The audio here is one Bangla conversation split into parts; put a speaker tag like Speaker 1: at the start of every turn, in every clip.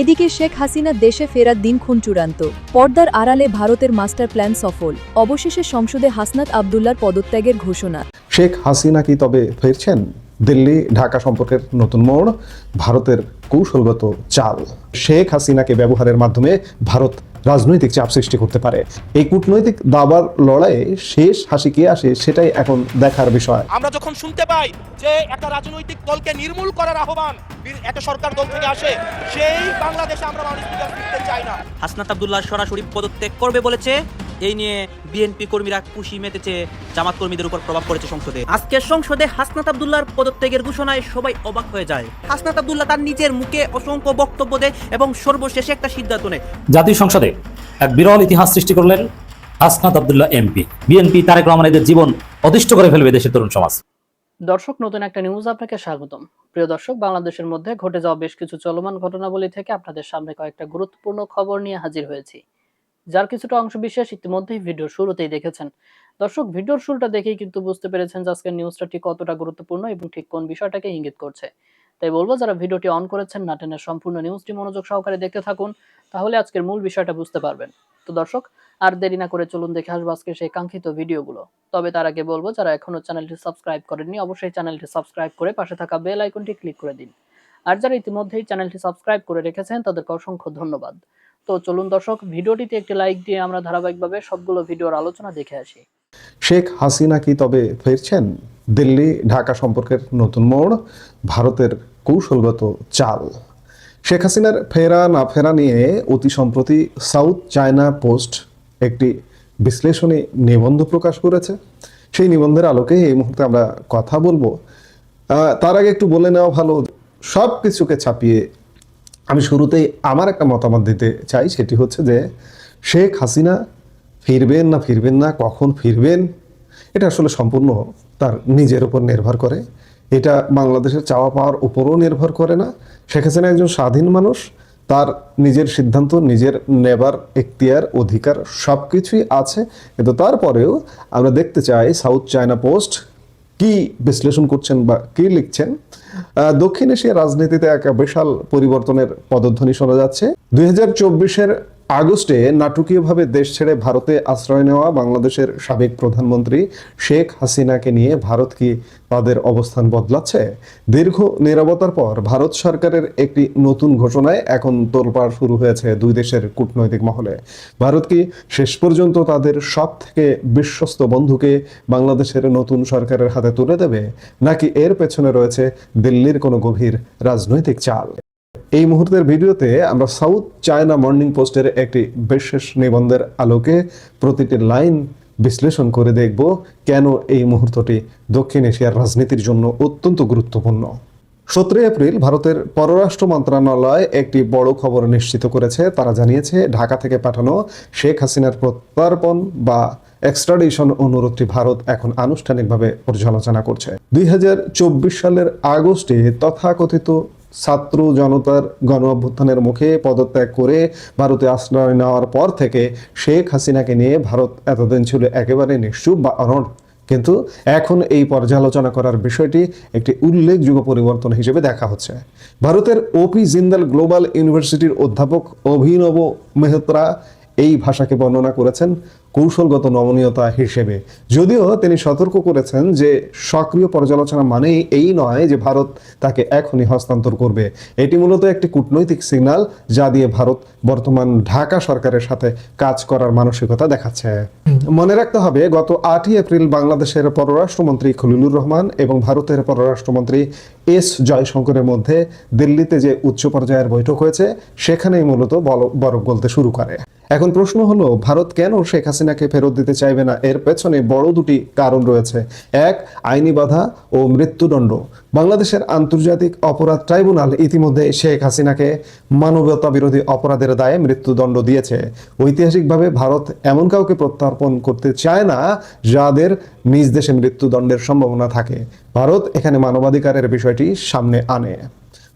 Speaker 1: এদিকে শেখ হাসিনা দেশে ফেরার দিনক্ষণ চূড়ান্ত। পর্দার আড়ালে ভারতের মাস্টার প্ল্যান সফল। অবশেষে সংসদে হাসনাত আবদুল্লার পদত্যাগের ঘোষণা।
Speaker 2: শেখ হাসিনা কি তবে ফিরছেন? দিল্লি ঢাকা সম্পর্কের নতুন মোড়, ভারতের কৌশলগত চাল। শেখ হাসিনাকে ব্যবহারের মাধ্যমে ভারত রাজনৈতিক চাপ সৃষ্টি করতে পারে। এই কূটনৈতিক দাবার লড়াইয়ে শেষ হাসি কে আসে সেটাই এখন দেখার বিষয়।
Speaker 3: আমরা যখন শুনতে পাই যে একটা রাজনৈতিক দলকে নির্মূল করার আহ্বান একটা সরকার দল থেকে আসে, সেই বাংলাদেশে আমরা মানুষ ফিরতে চাই না।
Speaker 4: হাসনাত আবদুল্লাহ সরাসরি পদত্যাগ করবে বলেছে। এই নিয়ে বিএনপি কর্মীরা খুশি মেতেছে, জামাত কর্মীদের উপর প্রভাব পড়েছে সংসদে। আজকে সংসদে হাসনাত আবদুল্লাহর পদত্যাগের ঘোষণায় সবাই অবাক হয়ে যায়। হাসনাত আবদুল্লাহ তার নিজের মুখে অসংখ্য বক্তব্য দেয় এবং সর্বশেষে একটা সিদ্ধান্ত নেয়।
Speaker 5: জাতীয় সংসদে এক বিরল ইতিহাস সৃষ্টি করলেন হাসনাত আবদুল্লাহ এমপি। বিএনপি তারেক রহমান এদের জীবন অতিষ্ঠ করে ফেলবে দেশের তরুণ সমাজ।
Speaker 6: দর্শক, নতুন একটা নিউজ আপনাকে স্বাগতম। প্রিয় দর্শক, বাংলাদেশের মধ্যে ঘটে যাওয়া বেশ কিছু চলমান ঘটনাবলী থেকে আপনাদের সামনে কয়েকটা গুরুত্বপূর্ণ খবর নিয়ে হাজির হয়েছি, যার কিছুটা অংশ বিশেষ ইতিমধ্যেই ভিডিওর শুরুতেই দেখেছেন। দর্শক, ভিডিওর শুরুটা দেখেই কিন্তু বুঝতে পেরেছেন যে আজকের নিউজটা ঠিক কতটা গুরুত্বপূর্ণ এবং ঠিক কোন বিষয়টাকে ইঙ্গিত করছে। তাই বলবো, যারা ভিডিওটি অন করেছেন না টেনে সম্পূর্ণ নিউজটি মনোযোগ সহকারে দেখতে থাকুন, তাহলে আজকের মূল বিষয়টা বুঝতে পারবেন। তো দর্শক, আর দেরি না করে চলুন দেখে আসবো আজকে সেই কাঙ্ক্ষিত ভিডিওগুলো। তবে তার আগে বলবো, যারা এখনো চ্যানেলটি সাবস্ক্রাইব করেননি অবশ্যই চ্যানেলটি সাবস্ক্রাইব করে পাশে থাকা বেল আইকনটি ক্লিক করে দিন। আর যারা ইতিমধ্যেই চ্যানেলটি সাবস্ক্রাইব করে রেখেছেন তাদেরকে অসংখ্য ধন্যবাদ। তো চলুন দর্শক, ভিডিওটিতে একটি লাইক দিয়ে আমরা ধারাবাহিকভাবে সবগুলো ভিডিওর আলোচনা দেখে আসি।
Speaker 2: শেখ হাসিনা কি তবে ফিরছেন? দিল্লি ঢাকা সম্পর্কের নতুন মোড়, ভারতের কৌশলগত চাল। শেখ হাসিনার ফেরা না ফেরা নিয়ে অতি সম্প্রতি সাউথ চায়না পোস্ট একটি বিশ্লেষণী নিবন্ধ প্রকাশ করেছে। সেই নিবন্ধের আলোকে এই মুহূর্তে আমরা কথা বলবো। তার আগে একটু বলে নেওয়া ভালো, সব কিছুকে ছাপিয়ে আমি শুরুতেই আমার একটা মতামত দিতে চাই। সেটি হচ্ছে যে শেখ হাসিনা ফিরবেন না, কখন ফিরবেন, এটা আসলে সম্পূর্ণ তার নিজের উপর নির্ভর করে। এটা বাংলাদেশের চাওয়া পাওয়ার উপরও নির্ভর করে না। শেখ হাসিনা একজন স্বাধীন মানুষ, তার নিজের সিদ্ধান্ত, নিজের নেবার এখতিয়ার, অধিকার সব কিছুই আছে। কিন্তু তারপরেও আমরা দেখতে চাই সাউথ চায়না পোস্ট কি বিশ্লেষণ করছেন বা কি লিখছেন। দক্ষিণ এশিয়ার রাজনীতিতে এক বিশাল পরিবর্তনের পদধ্বনি শোনা যাচ্ছে। 2024-এর আগস্টে নাটকীয়ভাবে দেশ ছেড়ে ভারতে আশ্রয় নেওয়া বাংলাদেশের সাবেক প্রধানমন্ত্রী শেখ হাসিনাকে নিয়ে ভারত কি তাদের অবস্থান বদলাচ্ছে? দীর্ঘ নীরবতার পর ভারত সরকারের একটি নতুন ঘোষণায় এখন তোলপাড় শুরু হয়েছে দুই দেশের কূটনৈতিক মহলে। ভারত কি শেষ পর্যন্ত তাদের সব থেকে বিশ্বস্ত বন্ধুকে বাংলাদেশের নতুন সরকারের হাতে তুলে দেবে, নাকি এর পেছনে রয়েছে দিল্লির কোনো গভীর রাজনৈতিক চাল? এই মুহূর্তের ভিডিওতে আমরা সাউথ চায়না মর্নিং পোস্টের একটি বিশেষ নিবন্ধের আলোকে প্রতিটি লাইন বিশ্লেষণ করে দেখব কেন এই মুহূর্তটি দক্ষিণ এশিয়ার রাজনীতির জন্য অত্যন্ত গুরুত্বপূর্ণ। 17 এপ্রিল ভারতের পররাষ্ট্র মন্ত্রণালয় একটি বড় খবর নিশ্চিত করেছে। তারা জানিয়েছে ঢাকা থেকে পাঠানো শেখ হাসিনার প্রত্যর্পণ বা এক্সট্রাডিশন অনুরোধটি ভারত এখন আনুষ্ঠানিকভাবে পর্যালোচনা করছে। 2024 সালের আগস্টে তথাকথিত ছাত্র জনতার গণ অভ্যুত্থানের মুখে পদত্যাগ করে ভারতে আশ্রয় নেওয়ার পর থেকে শেখ হাসিনাকে নিয়ে ভারত এতদিন ছিল একেবারে নিশ্চুপ বা অনড়। কিন্তু এখন এই পর্যালোচনা করার বিষয়টি একটি উল্লেখযোগ্য পরিবর্তন হিসেবে দেখা হচ্ছে। ভারতের ওপি জিন্দাল গ্লোবাল ইউনিভার্সিটির অধ্যাপক অভিনব মেহত্রা এই ভাষাকে বর্ণনা করেছেন কৌশলগত নমনীয়তা হিসেবে। যদিও তিনি সতর্ক করেছেন যে সক্রিয় পর্যালোচনা মানেই এই নয় যে ভারত তাকে এখনই হস্তান্তর করবে। এটি মূলত একটি কূটনৈতিক সিগন্যাল, যা দিয়ে ভারত বর্তমান ঢাকা সরকারের সাথে কাজ করার মানসিকতা দেখাচ্ছে। মনে রাখতে হবে, গত 8 এপ্রিল বাংলাদেশের পররাষ্ট্রমন্ত্রী খলিলুর রহমান এবং ভারতের পররাষ্ট্রমন্ত্রী এস জয়শঙ্করের মধ্যে দিল্লিতে যে উচ্চ পর্যায়ের বৈঠক হয়েছে, সেখানেই মূলত বরফ গলতে শুরু করে। এখন প্রশ্ন হলো, ভারত কেন শেখ হাসিনাকে ফেরত দিতে চাইবে না? এর পেছনে বড় দুটি কারণ রয়েছে। এক, আইনি বাধা ও মৃত্যুদণ্ড। বাংলাদেশের আন্তর্জাতিক অপরাধ ট্রাইব্যুনাল ইতিমধ্যে শেখ হাসিনাকে মানবতা বিরোধী অপরাধের দায়ে মৃত্যুদণ্ড দিয়েছে। ঐতিহাসিকভাবে ভারত এমন কাউকে প্রত্যর্পণ করতে চায় না যাদের নিজ দেশে মৃত্যুদণ্ডের সম্ভাবনা থাকে। ভারত এখানে মানবাধিকারের বিষয়টি সামনে আনে।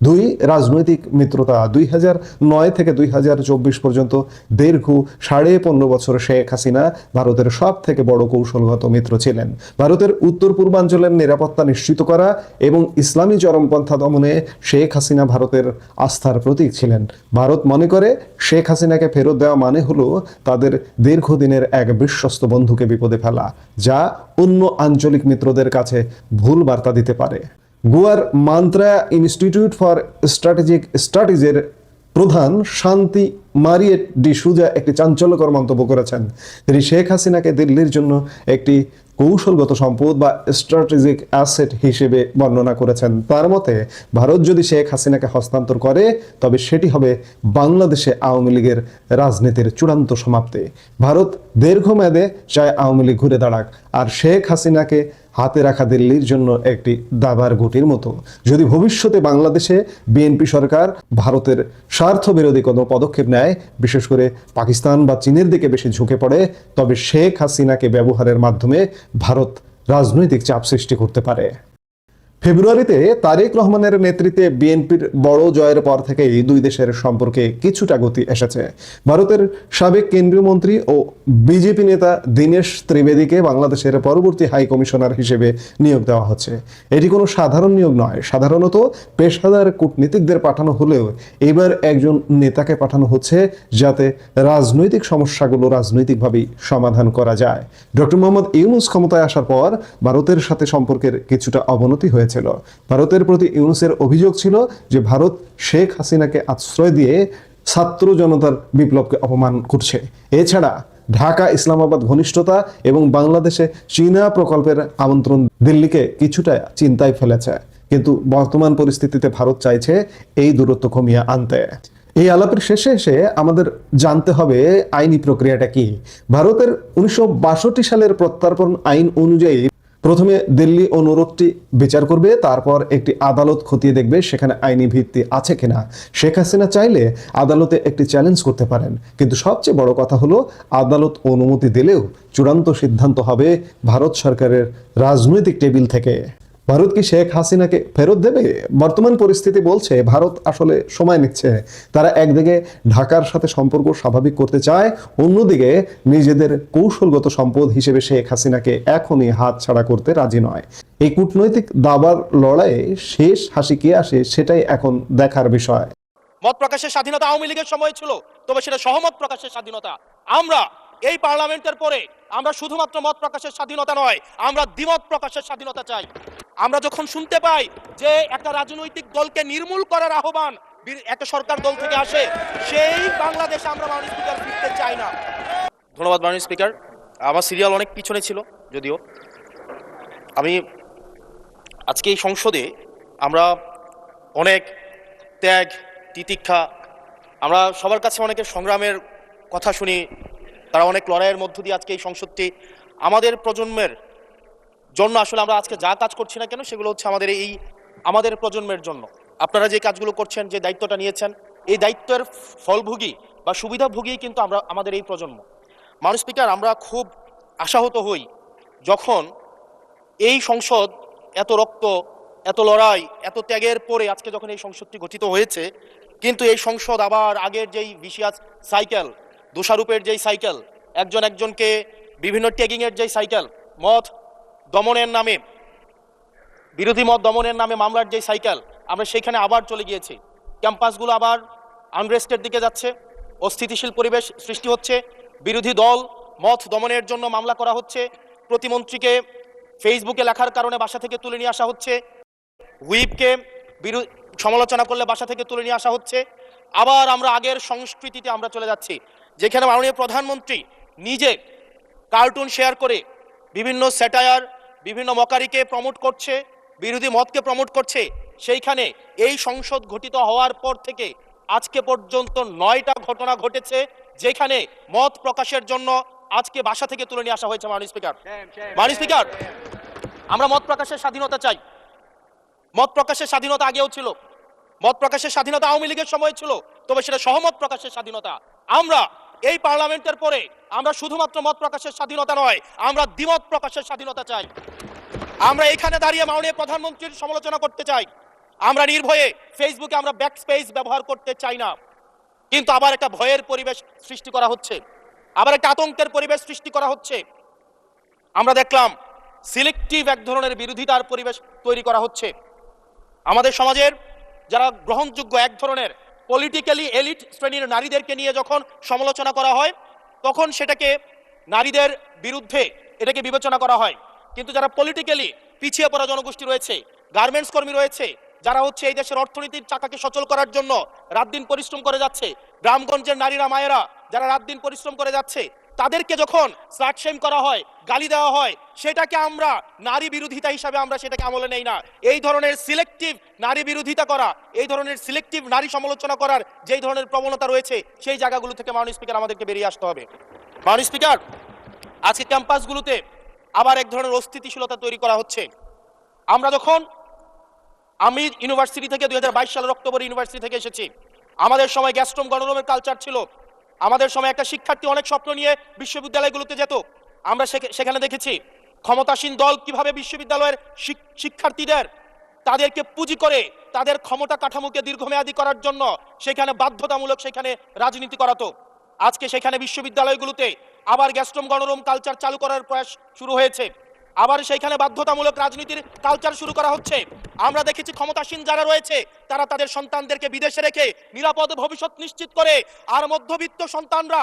Speaker 2: দুই, রাজনৈতিক মিত্রতা। 2009 থেকে 2024 পর্যন্ত দীর্ঘ 15.5 বছর শেখ হাসিনা ভারতের সব থেকে বড় কৌশলগত মিত্র ছিলেন। ভারতের উত্তর পূর্বাঞ্চলের নিরাপত্তা নিশ্চিত করা এবং ইসলামী চরমপন্থা দমনে শেখ হাসিনা ভারতের আস্থার প্রতীক ছিলেন। ভারত মনে করে শেখ হাসিনাকে ফেরত দেওয়া মানে হলো তাদের দীর্ঘদিনের এক বিশ্বস্ত বন্ধুকে বিপদে ফেলা, যা অন্য আঞ্চলিক মিত্রদের কাছে ভুল বার্তা দিতে পারে। গোয়ার মান্ত্রা ইনস্টিটিউট ফর স্ট্র্যাটেজিক স্টাডিজের প্রধান শান্তি মারিয়েট ডি সুজা একটি চাঞ্চল্যকর মন্তব্য করেছেন। তিনি শেখ হাসিনাকে দিল্লির জন্য একটি কৌশলগত সম্পদ বা স্ট্র্যাটেজিক অ্যাসেট হিসেবে বর্ণনা করেছেন। তার মতে ভারত যদি শেখ হাসিনাকে হস্তান্তর করে তবে সেটি হবে বাংলাদেশে আওয়ামী লীগের রাজনীতির চূড়ান্ত সমাপ্তি। ভারত দীর্ঘমেয়াদে চায় আওয়ামী লীগ ঘুরে দাঁড়াক, আর শেখ হাসিনাকে হাতে রাখা দিল্লির জন্য একটি দাবার গুটির মতো। যদি ভবিষ্যতে বাংলাদেশে বিএনপি সরকার ভারতের স্বার্থ বিরোধী কোনো পদক্ষেপ নেয়, বিশেষ করে পাকিস্তান বা চীনের দিকে বেশি ঝুঁকে পড়ে, তবে শেখ হাসিনাকে ব্যবহারের মাধ্যমে ভারত রাজনৈতিক চাপ সৃষ্টি করতে পারে। ফেব্রুয়ারিতে তারেক রহমানের নেতৃত্বে বিএনপির বড় জয়ের পর থেকেই দুই দেশের সম্পর্কে কিছুটা গতি এসেছে। ভারতের সাবেক কেন্দ্রীয় মন্ত্রী ও বিজেপি নেতা দীনেশ ত্রিবেদীকে বাংলাদেশের পরবর্তী হাই কমিশনার হিসেবে নিয়োগ দেওয়া হচ্ছে। এটি কোনো সাধারণ নিয়োগ নয়, সাধারণত পেশাদার কূটনীতিকদের পাঠানো হলেও এবার একজন নেতাকে পাঠানো হচ্ছে যাতে রাজনৈতিক সমস্যাগুলো রাজনৈতিকভাবেই সমাধান করা যায়। ডক্টর মোহাম্মদ ইউনূস ক্ষমতায় আসার পর ভারতের সাথে সম্পর্কের কিছুটা অবনতি হয়েছে। ভারতের প্রতি ইউনূসের অভিযোগ ছিল যে ভারত শেখ হাসিনাকে আশ্রয় দিয়ে ছাত্র জনতার বিপ্লবকে অপমান করছে। এছাড়া ঢাকা ইসলামাবাদ ঘনিষ্ঠতা এবং বাংলাদেশে চীনা প্রকল্পের আমন্ত্রণ দিল্লিকে কিছুটা চিন্তায় ফেলেছে। কিন্তু বর্তমান পরিস্থিতিতে ভারত চাইছে এই দূরত্ব কমিয়ে আনতে। এই আলাপের শেষে এসে আমাদের জানতে হবে আইনি প্রক্রিয়াটা কি। ভারতের 1962 সালের প্রত্যর্পণ আইন অনুযায়ী প্রথমে দিল্লি অনুরোধটি বিচার করবে, তারপর একটি আদালত খতিয়ে দেখবে সেখানে আইনি ভিত্তি আছে কিনা। শেখ হাসিনা চাইলে আদালতে একটি চ্যালেঞ্জ করতে পারেন, কিন্তু সবচেয়ে বড় কথা হলো আদালত অনুমতি দিলেও চূড়ান্ত সিদ্ধান্ত হবে ভারত সরকারের রাজনৈতিক টেবিল থেকে। ভারত কি শেখ হাসিনাকে ফেরত দেবে? বর্তমান পরিস্থিতি বলছে ভারত আসলে সময় নিচ্ছে। তারা একদিকে ঢাকার সাথে সম্পর্ক স্বাভাবিক করতে চায়, অন্যদিকে নিজেদের কৌশলগত সম্পদ হিসেবে শেখ হাসিনাকে এখনই হাতছাড়া করতে রাজি নয়। এই কূটনৈতিক দাবার লড়াইয়ে শেষ হাসি কে আসে সেটাই এখন দেখার বিষয়।
Speaker 3: মত প্রকাশের স্বাধীনতা আওয়ামী লীগের সময় ছিল, তবে সেটা সহমত প্রকাশের স্বাধীনতা। আমরা এই পার্লামেন্টের পরে আমরা শুধুমাত্র মত প্রকাশের স্বাধীনতা নয়, আমরা দ্বিমত প্রকাশের স্বাধীনতা চাই। আমরা যখন শুনতে পাই যে একটা রাজনৈতিক দলকে নির্মূল করার আহ্বান একটা সরকার দল থেকে আসে, সেই বাংলাদেশে আমরা মাননীয় স্পিকার ফিরতে চাই না। ধন্যবাদ মাননীয় স্পিকার। আমার সিরিয়াল অনেক পিছনে ছিল, যদিও আমি আজকে এই সংসদে আমরা অনেক ত্যাগ তিতিক্ষা, আমরা সবার কাছে অনেকের সংগ্রামের কথা শুনি। তারা অনেক লড়াইয়ের মধ্য দিয়ে আজকে এই সংসদটি আমাদের প্রজন্মের জন্য, আসলে আমরা আজকে যা কাজ করছি না কেন সেগুলো হচ্ছে আমাদের প্রজন্মের জন্য। আপনারা যে কাজগুলো করছেন, যে দায়িত্বটা নিয়েছেন, এই দায়িত্বের ফলভোগী বা সুবিধাভোগী কিন্তু আমাদের এই প্রজন্ম। মাননীয় স্পিকার, আমরা খুব আশাহত হই যখন এই সংসদ এত রক্ত, এত লড়াই, এত ত্যাগের পরে আজকে যখন এই সংসদটি গঠিত হয়েছে, কিন্তু এই সংসদ আবার আগের যেই ভিশিয়াস সাইকেল, দোষারোপের যেই সাইকেল, একজন একজনকে বিভিন্ন ট্যাগিংয়ের যেই সাইকেল, মত দমনের নামে, বিরোধী মত দমনের নামে মামলার যেই সাইকেল, আমরা সেইখানে আবার চলে গিয়েছি। ক্যাম্পাসগুলো আবার আনরেস্টের দিকে যাচ্ছে, অস্থিতিশীল পরিবেশ সৃষ্টি হচ্ছে, বিরোধী দল মত দমনের জন্য মামলা করা হচ্ছে, প্রতিমন্ত্রীকে ফেসবুকে লেখার কারণে বাসা থেকে তুলে নিয়ে আসা হচ্ছে, হুইপকে সমালোচনা করলে বাসা থেকে তুলে নিয়ে আসা হচ্ছে। আবার আমরা আগের সংস্কৃতিতে আমরা চলে যাচ্ছি, যেখানে মাননীয় প্রধানমন্ত্রী নিজে কার্টুন শেয়ার করে বিভিন্ন স্যাটায়ার, বিভিন্ন মকারিকে প্রমোট করছে, বিরোধী মতকে প্রমোট করছে। সেইখানে এই সংসদ গঠিত হওয়ার পর থেকে আজকে পর্যন্ত 9টা ঘটনা ঘটেছে যেখানে মত প্রকাশের জন্য আজকে বাসা থেকে তুলে নিয়ে আসা হয়েছে। মাননীয় স্পিকার, আমরা মত প্রকাশের স্বাধীনতা চাই। মত প্রকাশের স্বাধীনতা আগেও ছিল, মত প্রকাশের স্বাধীনতা আওয়ামী লীগের সময় ছিল, তবে সেটা সহমত প্রকাশের স্বাধীনতা। আমরা এই পার্লামেন্টের পরে আমরা শুধুমাত্র মত প্রকাশের স্বাধীনতা নয়, আমরা দ্বিমত প্রকাশের স্বাধীনতা চাই। আমরা এখানে দাঁড়িয়ে মাননীয় প্রধানমন্ত্রীর সমালোচনা করতে চাই, আমরা নির্ভয়ে ফেসবুকে আমরা ব্যাকস্পেস ব্যবহার করতে চাই না, কিন্তু আবার একটা ভয়ের পরিবেশ সৃষ্টি করা হচ্ছে, আবার একটা আতঙ্কের পরিবেশ সৃষ্টি করা হচ্ছে। আমরা দেখলাম সিলেক্টিভ এক ধরনের বিরোধিতার পরিবেশ তৈরি করা হচ্ছে। আমাদের সমাজের যারা গ্রহণযোগ্য এক ধরনের পলিটিক্যালি এলিট শ্রেণীর নারীদেরকে নিয়ে যখন সমালোচনা করা হয়, তখন সেটাকে নারীদের বিরুদ্ধে এটাকে বিবেচনা করা হয়। কিন্তু যারা পলিটিক্যালি পিছিয়ে পড়া জনগোষ্ঠী রয়েছে, গার্মেন্টস কর্মী রয়েছে, যারা হচ্ছে এই দেশের অর্থনীতির চাকাকে সচল করার জন্য রাত দিন পরিশ্রম করে যাচ্ছে, গ্রামগঞ্জের নারীরা মায়েরা যারা রাত দিন পরিশ্রম করে যাচ্ছে, তাদেরকে যখন স্লাট শেম করা হয়, গালি দেওয়া হয়, সেটাকে আমরা নারী বিরোধিতা হিসাবে আমরা সেটাকে আমলে নেই না। এই ধরনের সিলেক্টিভ নারী বিরোধিতা করা, এই ধরনের সিলেক্টিভ নারী সমালোচনা করার যেই ধরনের প্রবণতা রয়েছে, সেই জায়গাগুলো থেকে মাননীয় স্পিকার আমাদেরকে বেরিয়ে আসতে হবে। মাননীয় স্পিকার, আজকে ক্যাম্পাসগুলোতে আবার এক ধরনের অস্থিতিশীলতা তৈরি করা হচ্ছে। আমি ইউনিভার্সিটি থেকে 2022 সালের অক্টোবর ইউনিভার্সিটি থেকে এসেছি। আমাদের সময় গ্যাস্ট্রম গণরুমের কালচার ছিল। আমাদের সময় একটা শিক্ষার্থী অনেক স্বপ্ন নিয়ে বিশ্ববিদ্যালয়গুলোতে যেত। আমরা সেখানে দেখেছি ক্ষমতাসীন দল কিভাবে বিশ্ববিদ্যালয়ের শিক্ষার্থীদের তাদেরকে পুঁজি করে তাদের ক্ষমতা কাঠামোকে দীর্ঘমেয়াদী করার জন্য সেখানে বাধ্যতামূলক সেখানে রাজনীতি করাতো। আজকে সেখানে বিশ্ববিদ্যালয়গুলোতে আবার গ্যাস্ট্রম গণরুম কালচার চালু করার প্রয়াস শুরু হয়েছে, আবার সেইখানে বাধ্যতামূলক রাজনীতির কালচার শুরু করা হচ্ছে। আমরা দেখেছি ক্ষমতাসীন যারা রয়েছে তারা তাদের সন্তানদেরকে বিদেশে রেখে নিরাপদ ভবিষ্যৎ নিশ্চিত করে, আর মধ্যবিত্ত সন্তানরা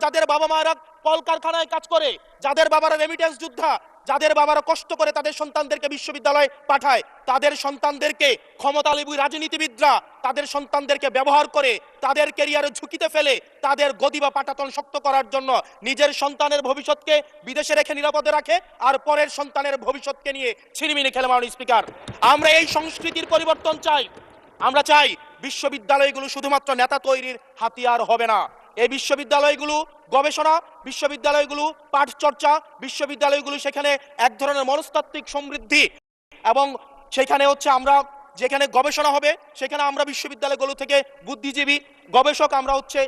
Speaker 3: যাদের বাবা মায়েরা কলকারখানায় কাজ করে, যাদের বাবারা রেমিটেন্স যোদ্ধা, যাদের বাবারা কষ্ট করে তাদের সন্তানদেরকে বিশ্ববিদ্যালয়ে পাঠায়, তাদের সন্তানদেরকে ক্ষমতালোভী রাজনীতিবিদরা তাদের সন্তানদেরকে ব্যবহার করে তাদের ক্যারিয়ারে ঝুঁকিতে ফেলে তাদের গদি বা পাটাতন শক্ত করার জন্য নিজের সন্তানের ভবিষ্যৎকে বিদেশে রেখে নিরাপদে রাখে, আর পরের সন্তানের ভবিষ্যৎকে নিয়ে ছিনিমিনি খেলে। মাননীয় স্পিকার, আমরা এই সংস্কৃতির পরিবর্তন চাই। আমরা চাই বিশ্ববিদ্যালয়গুলো শুধুমাত্র নেতা তৈরির হাতিয়ার হবে না। এই বিশ্ববিদ্যালয়গুলো গবেষণা, বিশ্ববিদ্যালয়গুলো পাঠ চর্চা, বিশ্ববিদ্যালয়গুলো সেখানে এক ধরনের মনস্তাত্ত্বিক সমৃদ্ধি, এবং সেখানে হচ্ছে আমরা যেখানে গবেষণা হবে সেখানে আমরা বিশ্ববিদ্যালয়গুলো থেকে বুদ্ধিজীবী গবেষক আমরা হচ্ছে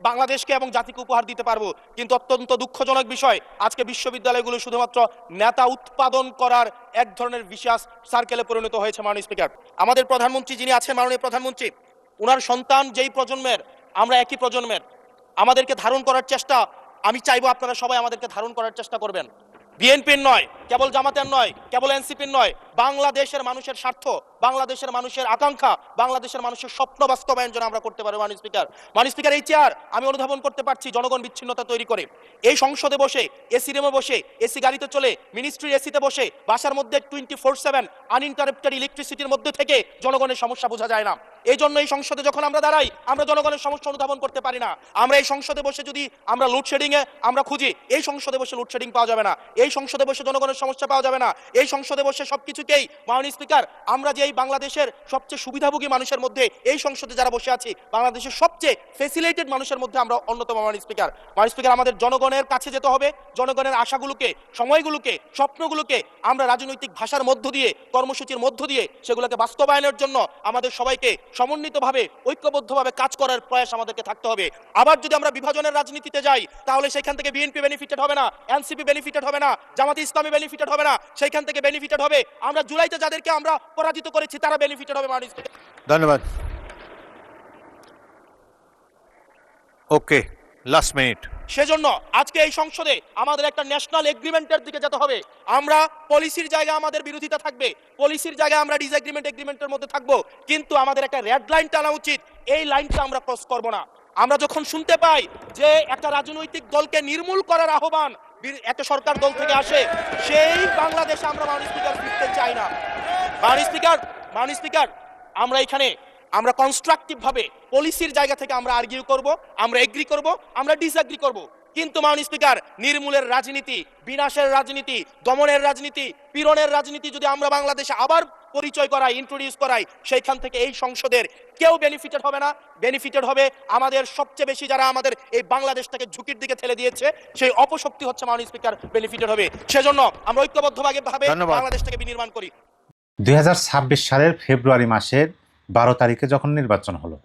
Speaker 3: বাংলাদেশকে এবং জাতিকে উপহার দিতে পারবো। কিন্তু অত্যন্ত দুঃখজনক বিষয়, আজকে বিশ্ববিদ্যালয়গুলো শুধুমাত্র নেতা উৎপাদন করার এক ধরনের বিশেষ সার্কেলে পরিণত হয়েছে। মাননীয় স্পিকার, আমাদের প্রধানমন্ত্রী যিনি আছেন, মাননীয় প্রধানমন্ত্রী, ওনার সন্তান যেই প্রজন্মের, আমরা একই প্রজন্মের, আমাদেরকে ধারণ করার চেষ্টা, আমি চাইবো আপনারা সবাই আমাদেরকে ধারণ করার চেষ্টা করবেন। বিএনপির নয়, কেবল জামাতের নয়, কেবল এনসিপির নয়, বাংলাদেশের মানুষের স্বার্থ, বাংলাদেশের মানুষের আকাঙ্ক্ষা, বাংলাদেশের মানুষের স্বপ্ন বাস্তবায়ন যেন আমরা করতে পারি। মাননীয় স্পিকার, এই চেয়ার আমি অনুধাবন করতে পারছি জনগণ বিচ্ছিন্নতা তৈরি করে। এই সংসদে বসে, এসি রুমে বসে, এসি গাড়িতে চলে, মিনিস্ট্রির এসিতে বসে, বাসার মধ্যে 24/7 আনইন্টারাপ্টেড ইলেকট্রিসিটির মধ্যে থেকে জনগণের সমস্যা বোঝা যায় না। এই জন্য এই সংসদে যখন আমরা দাঁড়াই, আমরা জনগণের সমস্যা অনুধাবন করতে পারি না। আমরা এই সংসদে বসে যদি আমরা লোডশেডিং এ আমরা খুঁজি, এই সংসদে বসে লোডশেডিং পাওয়া যাবে না, এই সংসদে বসে জনগণের সমস্যা পাওয়া যাবে না, এই সংসদে বসে সবকিছুকেই। মাননীয় স্পিকার, আমরা যে এই বাংলাদেশের সবচেয়ে সুবিধাভোগী মানুষের মধ্যে এই সংসদে যারা বসে আছি, বাংলাদেশের সবচেয়ে ফেসিলিটেড মানুষের মধ্যে আমরা অন্যতম। মাননীয় স্পিকার, আমাদের জনগণের কাছে যেতে হবে, জনগণের আশাগুলোকে, সময়গুলোকে, স্বপ্নগুলোকে আমরা রাজনৈতিক ভাষার মধ্য দিয়ে, কর্মসূচির মধ্য দিয়ে সেগুলোকে বাস্তবায়নের জন্য আমাদের সবাইকে সমন্বিতভাবে, ঐক্যবদ্ধভাবে কাজ করার প্রয়াস আমাদেরকে থাকতে হবে। আবার যদি আমরা বিভাজনের রাজনীতিতে যাই, তাহলে সেখান থেকে বিএনপি বেনিফিটেড হবে না, এনসিপি বেনিফিটেড হবে না, জামাতে ইসলামী বেনিফিটেড হবে না, সেইখান থেকে বেনিফিটেড হবে আমরা জুলাইতে যাদেরকে আমরা পরাজিত করেছি, তারা বেনিফিটেড হবে। মাননীয় স্পিকার,
Speaker 7: ধন্যবাদ। ওকে, লাস্ট মিনিট।
Speaker 3: সেজন্য আজকে এই সংসদে আমাদের একটা ন্যাশনাল এগ্রিমেন্টের দিকে যেতে হবে। আমরা পলিসির জায়গায় আমাদের বিরোধিতা থাকবে, পলিসির জায়গায় আমরা এগ্রিমেন্টের মধ্যে থাকবো, কিন্তু আমাদের একটা রেড লাইন টানা উচিত। এই লাইনটা আমরা ক্রস করব না। আমরা যখন শুনতে পাই যে একটা রাজনৈতিক দলকে নির্মূল করার আহ্বান একটা সরকার দল থেকে আসে, সেই বাংলাদেশে আমরা মাননীয় স্পিকার ফিরতে চাই না। মাননীয় স্পিকার, আমরা এখানে আমরা কনস্ট্রাকটিভ ভাবে পলিসির জায়গা থেকে আমরা আর্গিউ করব, আমরা এগ্রি করব, আমরা ডিসএগ্রি করব, কিন্তু মাননীয় স্পিকার, নির্মূলের রাজনীতি, বিনাশের রাজনীতি, দমনের রাজনীতি, পীড়নের রাজনীতি যদি আমরা বাংলাদেশে আবার পরিচয় করাই, ইন্ট্রোডিউস করাই, সেইখান থেকে এই সংসদের কেউ বেনিফিটেড হবে না। বেনিফিটেড হবে আমাদের সবচেয়ে বেশি যারা আমাদের এই বাংলাদেশটাকে ঝুঁকির দিকে ঠেলে দিয়েছে, সেই অপশক্তি হচ্ছে মাননীয় স্পিকার বেনিফিটেড হবে। সেজন্য আমরা ঐক্যবদ্ধভাবে বাংলাদেশটাকে বিনির্মাণ করি।
Speaker 8: 2026 সালের ফেব্রুয়ারি মাসের 12 তারিখে যখন নির্বাচন হলো,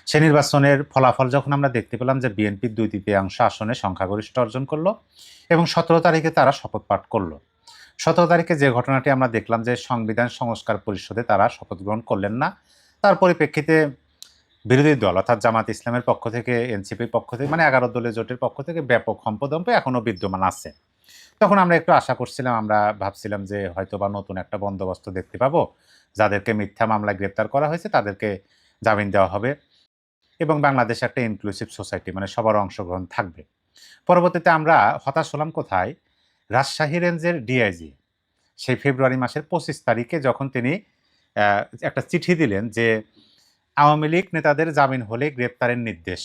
Speaker 8: সে নির্বাচনের ফলাফল যখন আমরা দেখতে পেলাম যে বিএনপি 2/3 আসনে সংখ্যাগরিষ্ঠ অর্জন করলো এবং 17 তারিখে তারা শপথ পাঠ করলো, 17 তারিখে যে ঘটনাটি আমরা দেখলাম যে সংবিধান সংস্কার পরিষদে তারা শপথ গ্রহণ করলেন না, তার পরিপ্রেক্ষিতে বিরোধী দল অর্থাৎ জামাত ইসলামের পক্ষ থেকে, এনসিপির পক্ষ থেকে, মানে 11 দলীয় জোটের পক্ষ থেকে ব্যাপক হম্পদম্প এখনো বিদ্যমান আছে। তখন আমরা একটু আশা করছিলাম, আমরা ভাবছিলাম যে হয়তো বা নতুন একটা বন্দোবস্ত দেখতে পাবো, যাদেরকে মিথ্যা মামলায় গ্রেপ্তার করা হয়েছে তাদেরকে জামিন দেওয়া হবে এবং বাংলাদেশে একটা ইনক্লুসিভ সোসাইটি, মানে সবার অংশগ্রহণ থাকবে। পরবর্তীতে আমরা হতাশ হলাম কোথায়? রাজশাহী রেঞ্জের ডিআইজি সেই ফেব্রুয়ারি মাসের 25 তারিখে যখন তিনি একটা চিঠি দিলেন যে আওয়ামী লীগ নেতাদের জামিন হলে গ্রেপ্তারের নির্দেশ।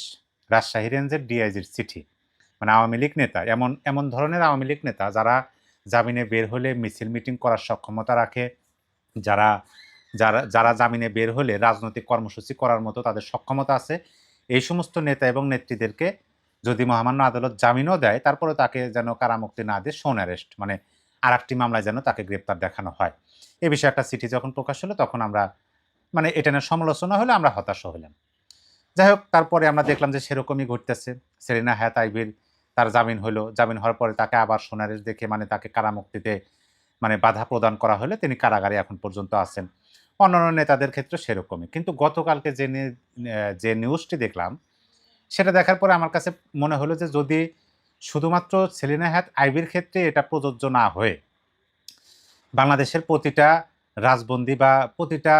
Speaker 8: রাজশাহী রেঞ্জের ডিআইজির চিঠি, মানে আওয়ামী লীগ নেতা, এমন ধরনের আওয়ামী লীগ নেতা যারা জামিনে বের হলে মিছিল মিটিং করার সক্ষমতা রাখে, যারা যারা যারা জামিনে বের হলে রাজনৈতিক কর্মসূচি করার মতো তাদের সক্ষমতা আছে, এই সমস্ত নেতা এবং নেত্রীদেরকে যদি মহামান্য আদালত জামিনও দেয়, তারপরে তাকে যেন কারামুক্তি না দিয়ে শোন অ্যারেস্ট, মানে আর একটি মামলায় যেন তাকে গ্রেপ্তার দেখানো হয়। এ বিষয়ে একটা চিঠি যখন প্রকাশ হলো তখন আমরা, মানে এটা নিয়ে সমালোচনা হলে আমরা হতাশ হলাম। যাই হোক, তারপরে আমরা দেখলাম যে সেরকমই ঘটতেছে। সেলিনা হায়াৎ আইভীর তার জামিন হলো, জামিন হওয়ার পরে তাকে আবার সোনারেশ দেখে, মানে তাকে কারামুক্তিতে মানে বাধা প্রদান করা হলে তিনি কারাগারে এখন পর্যন্ত আছেন। অন্যান্য নেতাদের ক্ষেত্রে সেরকমই। কিন্তু গতকালকে যে নিউজটি দেখলাম সেটা দেখার পরে আমার কাছে মনে হলো যে যদি শুধুমাত্র সেলিনা হায়াৎ আইভীর ক্ষেত্রে এটা প্রযোজ্য না হয়ে বাংলাদেশের প্রতিটা রাজবন্দী বা প্রতিটা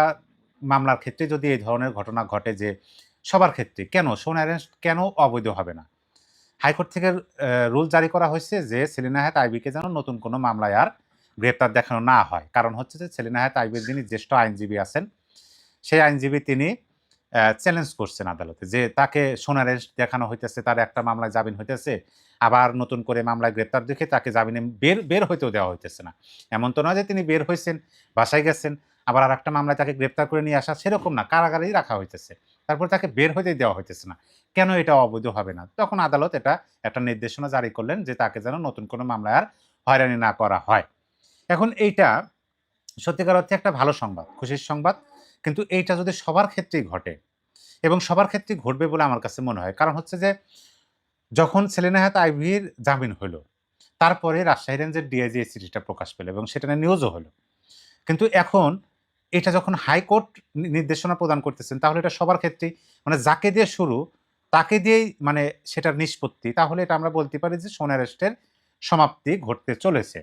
Speaker 8: মামলার ক্ষেত্রে যদি এই ধরনের ঘটনা ঘটে, যে সবার ক্ষেত্রে কেন শোন অ্যারেস্ট কেন অবৈধ হবে না? হাইকোর্ট থেকে রুল জারি করা হয়েছে যে সেলিনা হায়াৎ আইভীকে যেন নতুন কোনো মামলায় আর গ্রেপ্তার দেখানো না হয়। কারণ হচ্ছে যে সেলিনা হায়াৎ আইভীর যিনি জ্যেষ্ঠ আইনজীবী আছেন, সেই আইনজীবী তিনি চ্যালেঞ্জ করছেন আদালতে যে তাকে শোন অ্যারেস্ট দেখানো হইতেছে, তার একটা মামলায় জামিন হইতেছে, আবার নতুন করে মামলায় গ্রেপ্তার দেখে তাকে জামিনে বের হইতেও দেওয়া হইতেছে না। এমন তো নয় যে তিনি বের হয়েছেন, বাসায় গেছেন, আবার আর একটা মামলায় তাকে গ্রেপ্তার করে নিয়ে আসা, সেরকম না, কারাগারেই রাখা হইতেছে, তারপর তাকে বের হইতে দেওয়া হইতেছে না। কেন এটা অবৈধ হবে না? তখন আদালত এটা একটা নির্দেশনা জারি করলেন যে তাকে যেন নতুন কোনো মামলায় আর হয়রানি না করা হয়। এখন এইটা সত্যিকার অর্থে একটা ভালো সংবাদ, খুশির সংবাদ। কিন্তু এইটা যদি সবার ক্ষেত্রেই ঘটে, এবং সবার ক্ষেত্রেই ঘটবে বলে আমার কাছে মনে হয়, কারণ হচ্ছে যে যখন সেলিনা হায়াৎ আইভীর জামিন হলো, তারপরে রাজশাহী রেঞ্জের ডিআইজি এই চিঠিটা প্রকাশ পেল এবং সেটা নিয়ে নিউজও হলো। কিন্তু এখন এটা যখন হাইকোর্ট নির্দেশনা প্রদান করতেছেন, তাহলে এটা সবার ক্ষেত্রেই, মানে যাকে দিয়ে শুরু তাকে দিয়েই মানে সেটার নিষ্পত্তি, তাহলে এটা আমরা বলতে পারি যে শোন অ্যারেস্টের সমাপ্তি ঘটতে চলেছে।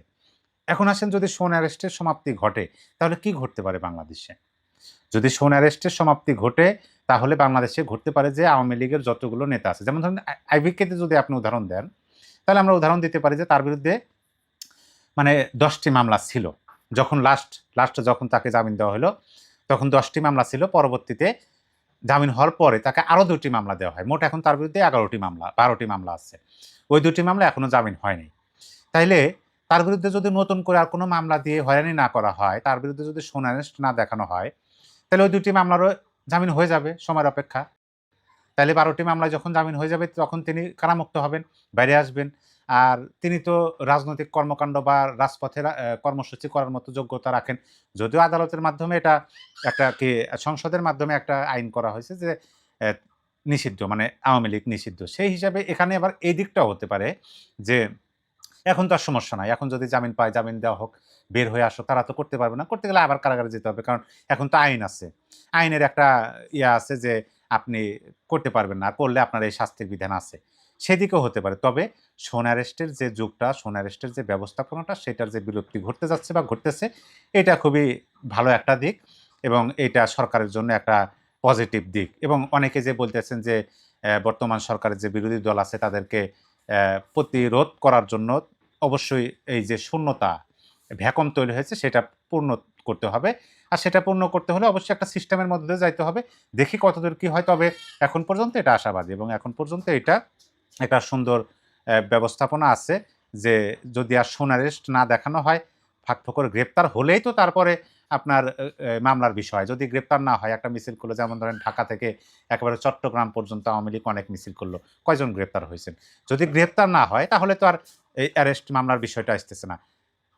Speaker 8: এখন আসেন, যদি শোন অ্যারেস্টের সমাপ্তি ঘটে তাহলে কি ঘটতে পারে বাংলাদেশে? যদি শোন অ্যারেস্টের সমাপ্তি ঘটে তাহলে বাংলাদেশে ঘটতে পারে যে আওয়ামী লীগের যতগুলো নেতা আছে, যেমন ধরেন আইভীকে যদি আপনি উদাহরণ দেন, তাহলে আমরা উদাহরণ দিতে পারি যে তার বিরুদ্ধে মানে 10টি মামলা ছিল। যখন লাস্ট যখন তাকে জামিন দেওয়া হলো তখন 10টি মামলা ছিল, পরবর্তীতে জামিন হওয়ার পরে তাকে আরও 2টি মামলা দেওয়া হয়। মোট এখন তার বিরুদ্ধে 12টি মামলা আছে। ওই 2টি মামলা এখনো জামিন হয়নি। তাইলে তার বিরুদ্ধে যদি নতুন করে আর কোনো মামলা দিয়ে হয়রানি না করা হয়, তার বিরুদ্ধে যদি শোন অ্যারেস্ট না দেখানো হয়, তাহলে ওই 2টি মামলারও জামিন হয়ে যাবে সময়ের অপেক্ষা। তাহলে 12টি মামলায় যখন জামিন হয়ে যাবে তখন তিনি কারামুক্ত হবেন, বাইরে আসবেন। আর তিনি তো রাজনৈতিক কর্মকাণ্ড বা রাজপথে কর্মসূচি করার মতো যোগ্যতা রাখেন। যদিও আদালতের মাধ্যমে এটা একটা সংসদের মাধ্যমে একটা আইন করা হয়েছে যে নিষিদ্ধ, মানে আওয়ামী লীগ নিষিদ্ধ। সেই হিসাবে এখানে আবার এই দিকটাও হতে পারে যে এখন তো আর সমস্যা নাই। এখন যদি জামিন পায়, জামিন দেওয়া হোক, বের হয়ে আসুক, তারা তো করতে পারবে না। করতে গেলে আবার কারাগারে যেতে হবে। কারণ এখন তো আইন আছে। আইনের একটা আছে যে আপনি করতে পারবেন না। করলে আপনার এই শাস্তির বিধান আছে। সেদিকেও হতে পারে। তবে শোন অ্যারেস্টের যে যুগটা, শোন অ্যারেস্টের যে ব্যবস্থাপনাটা, সেটার যে বিলুপ্তি ঘটতে যাচ্ছে বা ঘটতেছে, এটা খুবই ভালো একটা দিক এবং এটা সরকারের জন্য একটা পজিটিভ দিক। এবং অনেকে যে বলতেছেন যে বর্তমান সরকারের যে বিরোধী দল আছে তাদেরকে প্রতিরোধ করার জন্য অবশ্যই এই যে শূন্যতা, ভ্যাকুয়াম তৈরি হয়েছে সেটা পূর্ণ করতে হবে। আর সেটা পূর্ণ করতে হলে অবশ্যই একটা সিস্টেমের মধ্যে দিয়ে যাইতে হবে। দেখি কতদূর কি হয়। তবে এখন পর্যন্ত এটা আশাবাদী এবং এখন পর্যন্ত এটা একটা সুন্দর ব্যবস্থাপনা আছে যে যদি আর শোন অ্যারেস্ট না দেখানো হয়, ফাঁকফোকর গ্রেপ্তার হলেই তো তারপরে আপনার মামলার বিষয়। যদি গ্রেপ্তার না হয়, একটা মিছিল করলো, যেমন ধরেন ঢাকা থেকে একেবারে চট্টগ্রাম পর্যন্ত আওয়ামী লীগ অনেক মিছিল করলো, কয়জন গ্রেপ্তার হয়েছেন? যদি গ্রেপ্তার না হয় তাহলে তো আর এই অ্যারেস্ট মামলার বিষয়টা আসতেছে না।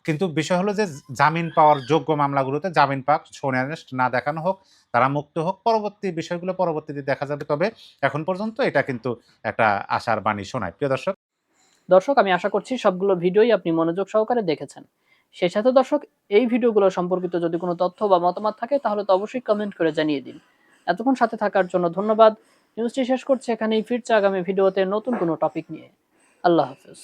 Speaker 8: কিন্তু বিষয় হলো যে জামিন পাওয়ার যোগ্য মামলাগুলোতে জামিন পাক, শোন অ্যারেস্ট না দেখানো হোক, তারা মুক্ত হোক, পরবর্তী বিষয়গুলো পরবর্তীতে দেখা যাবে। তবে এখন পর্যন্ত এটা কিন্তু একটা আশার বাণী শোনায়। প্রিয় দর্শক,
Speaker 6: দর্শক, আমি আশা করছি সবগুলো ভিডিওই আপনি মনোযোগ সহকারে দেখেছেন। সেই সাথে দর্শক, এই ভিডিওগুলো সম্পর্কিত যদি কোনো তথ্য বা মতামত থাকে তাহলে তো অবশ্যই কমেন্ট করে জানিয়ে দিন। এতক্ষণ সাথে থাকার জন্য ধন্যবাদ। নিউজটি শেষ করছি এখানেই, ফিরছে আগামী ভিডিওতে নতুন কোনো টপিক নিয়ে। আল্লাহ হাফেজ।